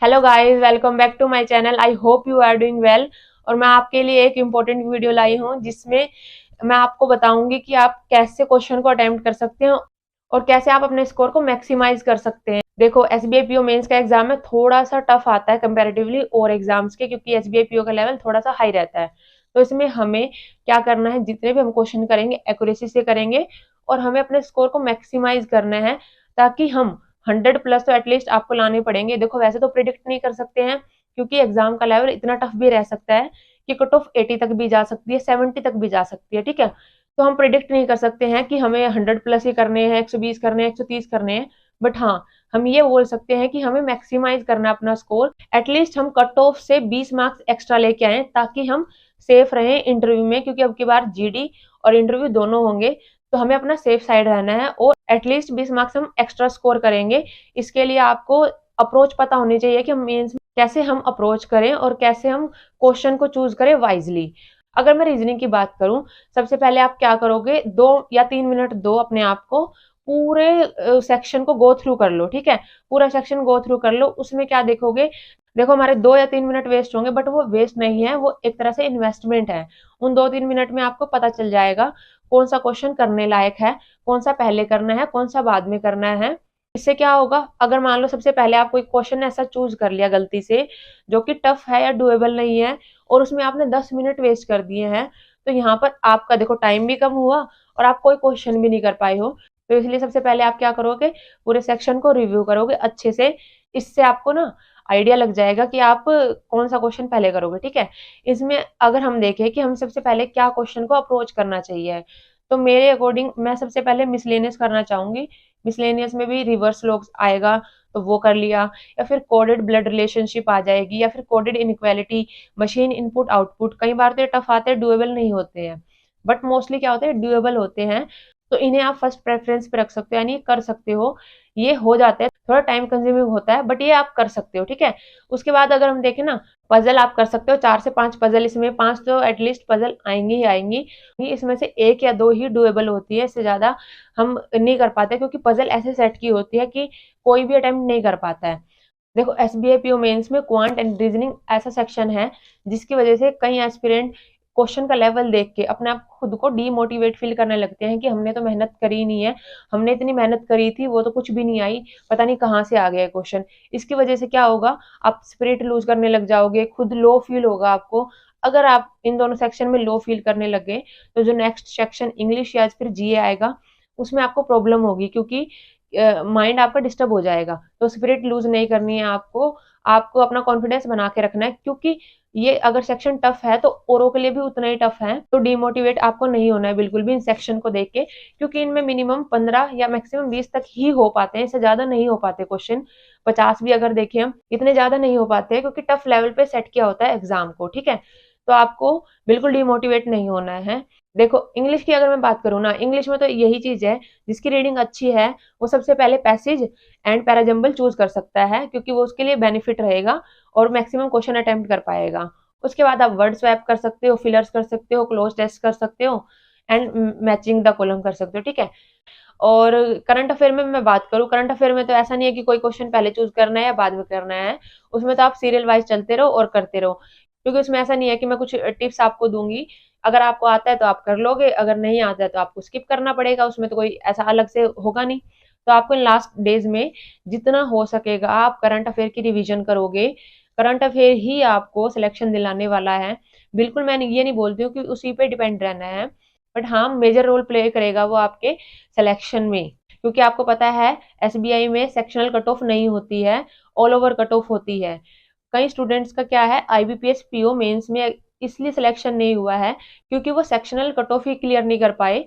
Hello guys, welcome back to my channel. I hope you are doing well. और मैं आपके लिए एक इम्पोर्टेंट वीडियो लाई हूँ जिसमें मैं आपको बताऊंगी कि आप कैसे क्वेश्चन को अटेम्प्ट कर सकते हैं और कैसे आप अपने स्कोर को मैक्सिमाइज कर सकते हैं। देखो, एसबीआई पीओ मेंस का एग्जाम है, थोड़ा सा टफ आता है कंपैरेटिवली और एग्जाम्स के, क्योंकि एसबीआई पीओ का लेवल थोड़ा सा हाई रहता है। तो इसमें हमें क्या करना है, जितने भी हम क्वेश्चन करेंगे एक्यूरेसी से करेंगे और हमें अपने स्कोर को मैक्सिमाइज करना है, ताकि हम 100+ तो एटलीस्ट आपको लाने पड़ेंगे। देखो, वैसे तो प्रिडिक्ट नहीं कर सकते हैं क्योंकि एग्जाम का लेवल इतना टफ भी रह सकता है कि कट ऑफ 80 तक भी जा सकती है, 70 तक भी जा सकती है। ठीक है, तो हम प्रिडिक्ट नहीं कर सकते हैं कि हमें 100+ ही करने हैं, 120 करने हैं, 130 करने हैं। बट हाँ, हम ये बोल सकते हैं कि हमें मैक्सिमाइज करना है अपना स्कोर। एटलीस्ट हम कट ऑफ से 20 मार्क्स एक्स्ट्रा लेके आए ताकि हम सेफ रहें इंटरव्यू में, क्योंकि अब की बार जीडी और इंटरव्यू दोनों होंगे। तो हमें अपना सेफ साइड रहना है और एटलीस्ट 20 मार्क्स हम एक्स्ट्रा स्कोर करेंगे। इसके लिए आपको अप्रोच पता होनी चाहिए कि हम मेंस में कैसे हम अप्रोच करें और कैसे हम क्वेश्चन को चूज करें वाइजली। अगर मैं रीजनिंग की बात करूं, सबसे पहले आप क्या करोगे, 2 या 3 मिनट दो अपने आप को, पूरे सेक्शन को गो थ्रू कर लो। ठीक है, पूरा सेक्शन गो थ्रू कर लो। उसमें क्या देखोगे, देखो हमारे 2 या 3 मिनट वेस्ट होंगे, बट वो वेस्ट नहीं है, वो एक तरह से इन्वेस्टमेंट है। उन 2-3 मिनट में आपको पता चल जाएगा कौन सा क्वेश्चन करने लायक है, कौन सा पहले करना है, कौन सा बाद में करना है। इससे क्या होगा, अगर मान लो सबसे पहले आप कोई क्वेश्चन ऐसा चूज कर लिया गलती से जो कि टफ है या डुएबल नहीं है, और उसमें आपने 10 मिनट वेस्ट कर दिए हैं, तो यहाँ पर आपका देखो टाइम भी कम हुआ और आप कोई क्वेश्चन भी नहीं कर पाए हो। तो इसलिए सबसे पहले आप क्या करोगे, पूरे सेक्शन को रिव्यू करोगे अच्छे से। इससे आपको ना आइडिया लग जाएगा कि आप कौन सा क्वेश्चन पहले करोगे। ठीक है, इसमें अगर हम देखें कि हम सबसे पहले क्या क्वेश्चन को अप्रोच करना चाहिए, तो मेरे अकॉर्डिंग मैं सबसे पहले मिसलेनियस करना चाहूंगी। मिसलेनियस में भी रिवर्स लॉग्स आएगा, तो वो कर लिया, या फिर कोडेड ब्लड रिलेशनशिप आ जाएगी, या फिर coded inequality, machine input output. कई बार तो टफ आते हैं, डुएबल नहीं होते हैं, बट मोस्टली क्या होते हैं, डुएबल होते हैं। तो इन्हें आप फर्स्ट प्रेफरेंस पे रख सकते हो, यानी कर सकते हो। ये हो जाता है, थोड़ा टाइम कंज्यूमिंग होता है, बट ये आप कर सकते हो। ठीक है, उसके बाद अगर हम देखें ना, पजल आप कर सकते हो, 4 से 5 पजल, इसमें 5 तो एटलीस्ट पजल आएंगी ही आएंगी। इसमें से 1 या 2 ही डुएबल होती है, इससे ज्यादा हम नहीं कर पाते, क्योंकि पजल ऐसे सेट की होती है कि कोई भी अटेम्प्ट नहीं कर पाता है। देखो, एसबीआई पीओ मेंस में क्वांट एंड रीजनिंग ऐसा सेक्शन है जिसकी वजह से कई एस्पिरेंट क्वेश्चन का लेवल देख के अपने आप खुद को डीमोटिवेट फील करने लगते हैं कि हमने तो मेहनत करी नहीं है, हमने इतनी मेहनत करी थी, वो तो कुछ भी नहीं आई, पता नहीं कहाँ से आ गया क्वेश्चन। इसकी वजह से क्या होगा, आप स्पिरिट लूज करने लग जाओगे, खुद लो फील होगा आपको। अगर आप इन दोनों सेक्शन में लो फील करने लगे, तो जो नेक्स्ट सेक्शन इंग्लिश या फिर जीए आएगा, उसमें आपको प्रॉब्लम होगी, क्योंकि माइंड आपका डिस्टर्ब हो जाएगा। तो स्पिरिट लूज नहीं करनी है आपको, आपको अपना कॉन्फिडेंस बना के रखना है, क्योंकि ये अगर सेक्शन टफ है तो औरों के लिए भी उतना ही टफ है। तो डिमोटिवेट आपको नहीं होना है बिल्कुल भी इन सेक्शन को देख के, क्योंकि इनमें मिनिमम 15 या मैक्सिमम 20 तक ही हो पाते हैं, इससे ज्यादा नहीं हो पाते क्वेश्चन। 50 भी अगर देखें हम, इतने ज्यादा नहीं हो पाते, क्योंकि टफ लेवल पे सेट किया होता है एग्जाम को। ठीक है, तो आपको बिल्कुल डिमोटिवेट नहीं होना है। देखो, इंग्लिश की अगर मैं बात करूँ ना, इंग्लिश में तो यही चीज है, जिसकी रीडिंग अच्छी है वो सबसे पहले पैसेज एंड पैराजम्बल चूज कर सकता है, क्योंकि वो उसके लिए बेनिफिट रहेगा और मैक्सिमम क्वेश्चन अटेम्प्ट कर पाएगा। उसके बाद आप वर्ड स्वैप कर सकते हो, फिलर्स कर सकते हो, क्लोज टेस्ट कर सकते हो, एंड मैचिंग द कॉलम कर सकते हो। ठीक है, और करंट अफेयर में मैं बात करूँ, करंट अफेयर में तो ऐसा नहीं है कि कोई क्वेश्चन पहले चूज करना है या बाद में करना है। उसमें तो आप सीरियल वाइज चलते रहो और करते रहो, क्योंकि उसमें ऐसा नहीं है कि मैं कुछ टिप्स आपको दूंगी। अगर आपको आता है तो आप कर लोगे, अगर नहीं आता है तो आपको स्किप करना पड़ेगा, उसमें तो कोई ऐसा अलग से होगा नहीं। तो आपको इन लास्ट डेज में जितना हो सकेगा आप करंट अफेयर की रिवीजन करोगे। करंट अफेयर ही आपको सिलेक्शन दिलाने वाला है। बिल्कुल मैं ये नहीं बोलती हूँ कि उसी पे डिपेंड रहना है, बट हाँ, मेजर रोल प्ले करेगा वो आपके सिलेक्शन में। क्योंकि आपको पता है, एसबीआई में सेक्शनल कट ऑफ नहीं होती है, ऑल ओवर कट ऑफ होती है। कई स्टूडेंट्स का क्या है, आईबीपीएस पीओ मेंस में इसलिए सिलेक्शन नहीं हुआ है क्योंकि वो सेक्शनल कट ऑफ ही क्लियर नहीं कर पाए।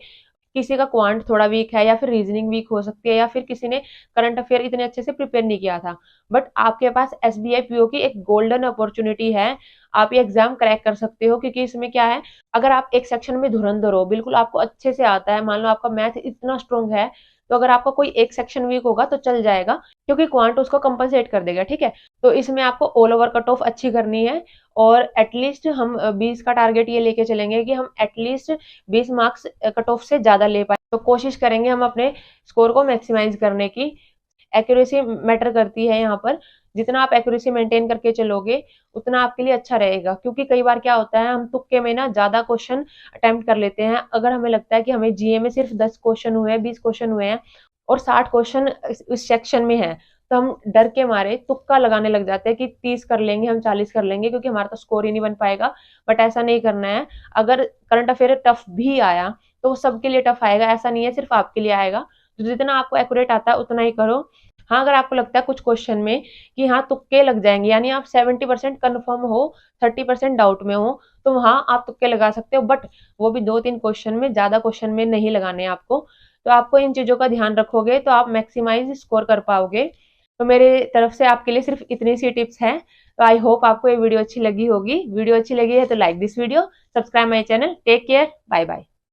किसी का क्वांट थोड़ा वीक है, या फिर रीजनिंग वीक हो सकती है, या फिर किसी ने करंट अफेयर इतने अच्छे से प्रिपेयर नहीं किया था। बट आपके पास एसबीआई पीओ की एक गोल्डन अपॉर्चुनिटी है, आप ये एग्जाम क्रैक कर सकते हो। क्योंकि इसमें क्या है, अगर आप एक सेक्शन में धुरंधर हो, बिल्कुल आपको अच्छे से आता है, मान लो आपका मैथ इतना स्ट्रांग है, तो अगर आपका कोई एक सेक्शन वीक होगा तो चल जाएगा, क्योंकि क्वांट उसको कंपनसेट कर देगा। ठीक है, तो इसमें आपको ऑल ओवर कट ऑफ अच्छी करनी है, और एटलीस्ट हम 20 का टारगेट ये लेके चलेंगे कि हम एटलीस्ट 20 मार्क्स कट ऑफ से ज्यादा ले पाए। तो कोशिश करेंगे हम अपने स्कोर को मैक्सिमाइज करने की। एक्यूरेसी मैटर करती है यहाँ पर, जितना आप एक्यूरेसी मेंटेन करके चलोगे उतना आपके लिए अच्छा रहेगा। क्योंकि कई बार क्या होता है, हम तुक्के में ना ज्यादा क्वेश्चन अटेम्प्ट कर लेते हैं। अगर हमें लगता है कि हमें जीए में सिर्फ 10 क्वेश्चन हुए हैं, 20 क्वेश्चन हुए हैं और 60 क्वेश्चन इस सेक्शन में है, तो हम डर के मारे तुक्का लगाने लग जाते हैं कि 30 कर लेंगे, हम 40 कर लेंगे, क्योंकि हमारा तो स्कोर ही नहीं बन पाएगा। बट ऐसा नहीं करना है। अगर करंट अफेयर टफ भी आया तो वो सबके लिए टफ आएगा, ऐसा नहीं है सिर्फ आपके लिए आएगा। तो जितना आपको एक्यूरेट आता है उतना ही करो। हाँ, अगर आपको लगता है कुछ क्वेश्चन में कि हाँ तुक्के लग जाएंगे, यानी आप 70% कन्फर्म हो, 30% डाउट में हो, तो वहां आप तुक्के लगा सकते हो। बट वो भी 2-3 क्वेश्चन में, ज्यादा क्वेश्चन में नहीं लगाने आपको। तो आपको इन चीजों का ध्यान रखोगे तो आप मैक्सिमाइज स्कोर कर पाओगे। तो मेरे तरफ से आपके लिए सिर्फ इतनी सी टिप्स हैं। तो आई होप आपको ये वीडियो अच्छी लगी होगी। वीडियो अच्छी लगी है तो like this video, subscribe my channel. Take care, bye bye.